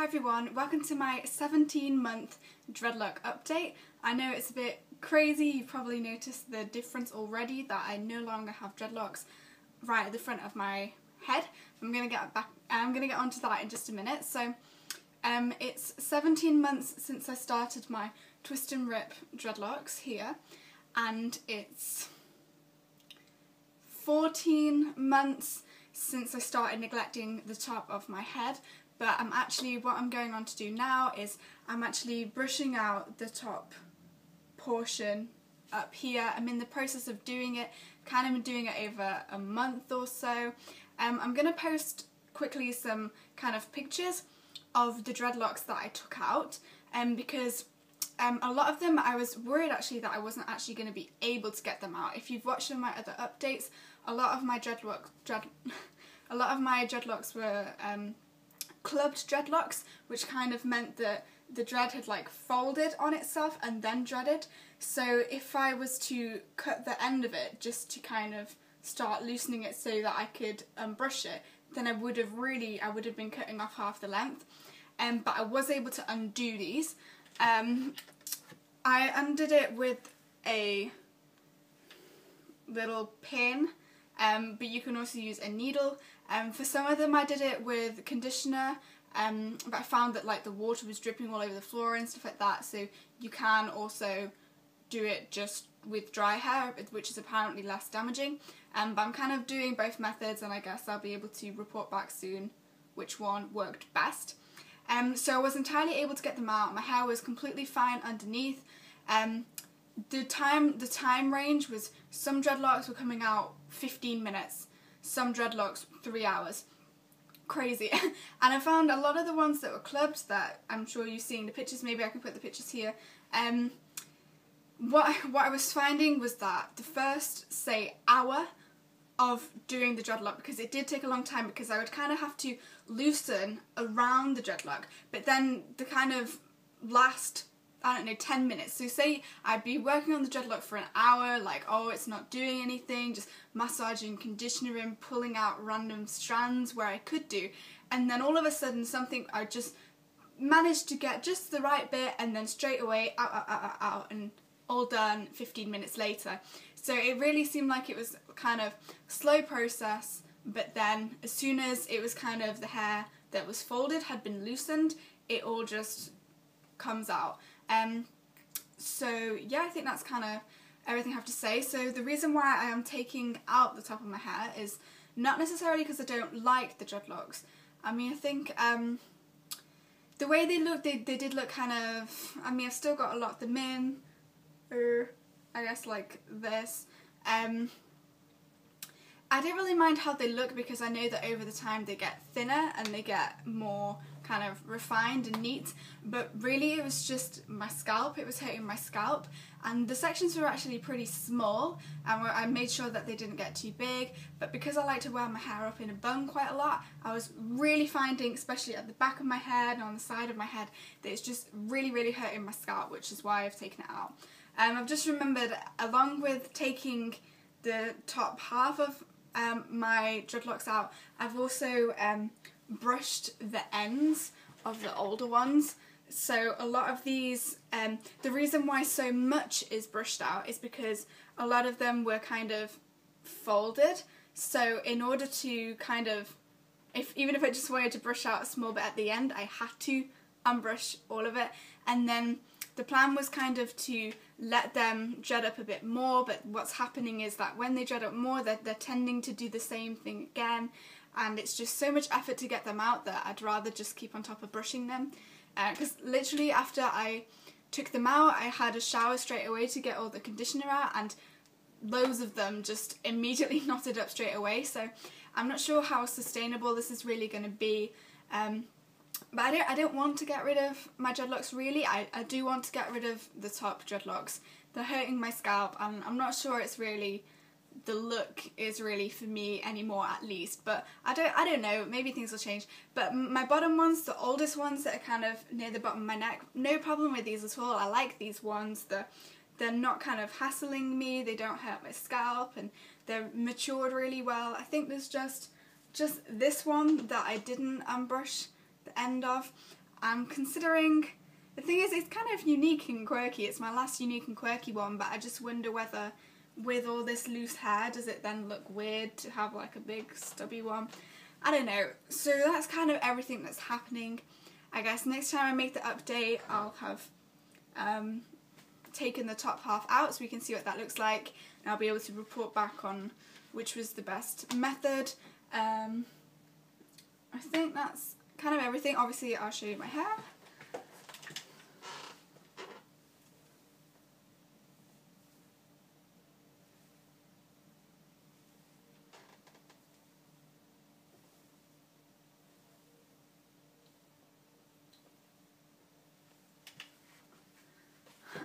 Hi everyone, welcome to my 17-month dreadlock update. I know it's a bit crazy, you've probably noticed the difference already that I no longer have dreadlocks right at the front of my head. I'm gonna get onto that in just a minute. So it's 17 months since I started my twist and rip dreadlocks here, and it's 14 months since I started neglecting the top of my head. But what I'm going on to do now is I'm actually brushing out the top portion up here. I'm in the process of doing it, kind of been doing it over a month or so. I'm going to post quickly some kind of pictures of the dreadlocks that I took out, because a lot of them I was worried actually that I wasn't actually going to be able to get them out. If you've watched my other updates, a lot of my dreadlocks were clubbed dreadlocks, which kind of meant that the dread had like folded on itself and then dreaded. So if I was to cut the end of it just to kind of start loosening it so that I could brush it, then I would have been cutting off half the length. But I was able to undo these. I undid it with a little pin, but you can also use a needle. For some of them I did it with conditioner, but I found that like the water was dripping all over the floor and stuff like that, so you can also do it just with dry hair, which is apparently less damaging. But I'm kind of doing both methods, and I guess I'll be able to report back soon which one worked best. So I was entirely able to get them out. My hair was completely fine underneath. The time range was, some dreadlocks were coming out 15 minutes, some dreadlocks 3 hours. Crazy. And I found a lot of the ones that were clubbed, that I'm sure you've seen the pictures, maybe I can put the pictures here. What I was finding was that the first, say, hour of doing the dreadlock, because it did take a long time, because I would kind of have to loosen around the dreadlock, but then the kind of last, I don't know, 10 minutes. So say I'd be working on the dreadlock for an hour, like, oh, it's not doing anything, just massaging, conditioning, pulling out random strands where I could do, and then all of a sudden I just managed to get just the right bit, and then straight away out, and all done 15 minutes later. So it really seemed like it was kind of slow process, but then as soon as it was kind of the hair that was folded had been loosened, it all just comes out. So yeah, I think that's kind of everything I have to say. So the reason why I am taking out the top of my hair is not necessarily because I don't like the dreadlocks. I mean, I think the way they look, they did look kind of, I mean, I've still got a lot of them in, I guess like this. I don't really mind how they look, because I know that over the time they get thinner and they get more kind of refined and neat, but really it was just my scalp, it was hurting my scalp, and the sections were actually pretty small, and I made sure that they didn't get too big. But because I like to wear my hair up in a bun quite a lot, I was really finding, especially at the back of my head and on the side of my head, that it's just really hurting my scalp, which is why I've taken it out. I've just remembered, along with taking the top half of my dreadlocks out, I've also brushed the ends of the older ones. So a lot of these, the reason why so much is brushed out is because a lot of them were kind of folded. So in order to kind of, even if I just wanted to brush out a small bit at the end, I had to unbrush all of it. And then the plan was kind of to let them dread up a bit more, but what's happening is that when they dread up more, they're tending to do the same thing again, and it's just so much effort to get them out that I'd rather just keep on top of brushing them. Because literally after I took them out, I had a shower straight away to get all the conditioner out, and loads of them just immediately knotted up straight away. So I'm not sure how sustainable this is really going to be. But I don't want to get rid of my dreadlocks really. I do want to get rid of the top dreadlocks. They're hurting my scalp, and I'm not sure it's really, the look is really for me anymore, at least. But I don't know, maybe things will change. But my bottom ones, the oldest ones that are kind of near the bottom of my neck, no problem with these at all. I like these ones. They're not kind of hassling me, they don't hurt my scalp, and they're matured really well. I think there's just this one that I didn't unbrush the end of. I'm considering, the thing is, it's kind of unique and quirky. It's my last unique and quirky one, but I just wonder whether with all this loose hair, does it then look weird to have like a big stubby one? I don't know. So that's kind of everything that's happening. I guess next time I make the update, I'll have taken the top half out so we can see what that looks like, and I'll be able to report back on which was the best method. I think that's kind of everything. Obviously I'll show you my hair.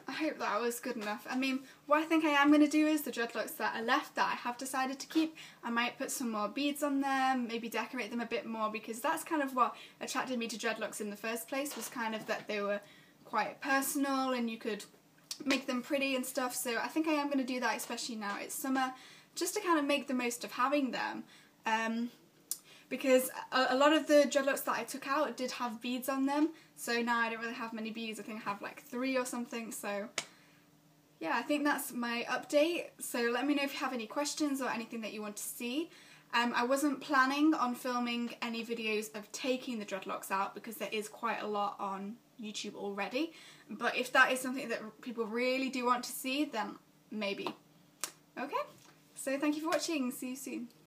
I hope that was good enough. I mean, what I think I am going to do is the dreadlocks that are left that I have decided to keep, I might put some more beads on them, maybe decorate them a bit more, because that's kind of what attracted me to dreadlocks in the first place, was kind of that they were quite personal and you could make them pretty and stuff. So I think I am going to do that, especially now it's summer, just to kind of make the most of having them. Because a lot of the dreadlocks that I took out did have beads on them, so now I don't really have many beads. I think I have like 3 or something, so yeah, I think that's my update. So let me know if you have any questions or anything that you want to see. I wasn't planning on filming any videos of taking the dreadlocks out because there is quite a lot on YouTube already, but if that is something that people really do want to see, then maybe. Okay, so thank you for watching, see you soon.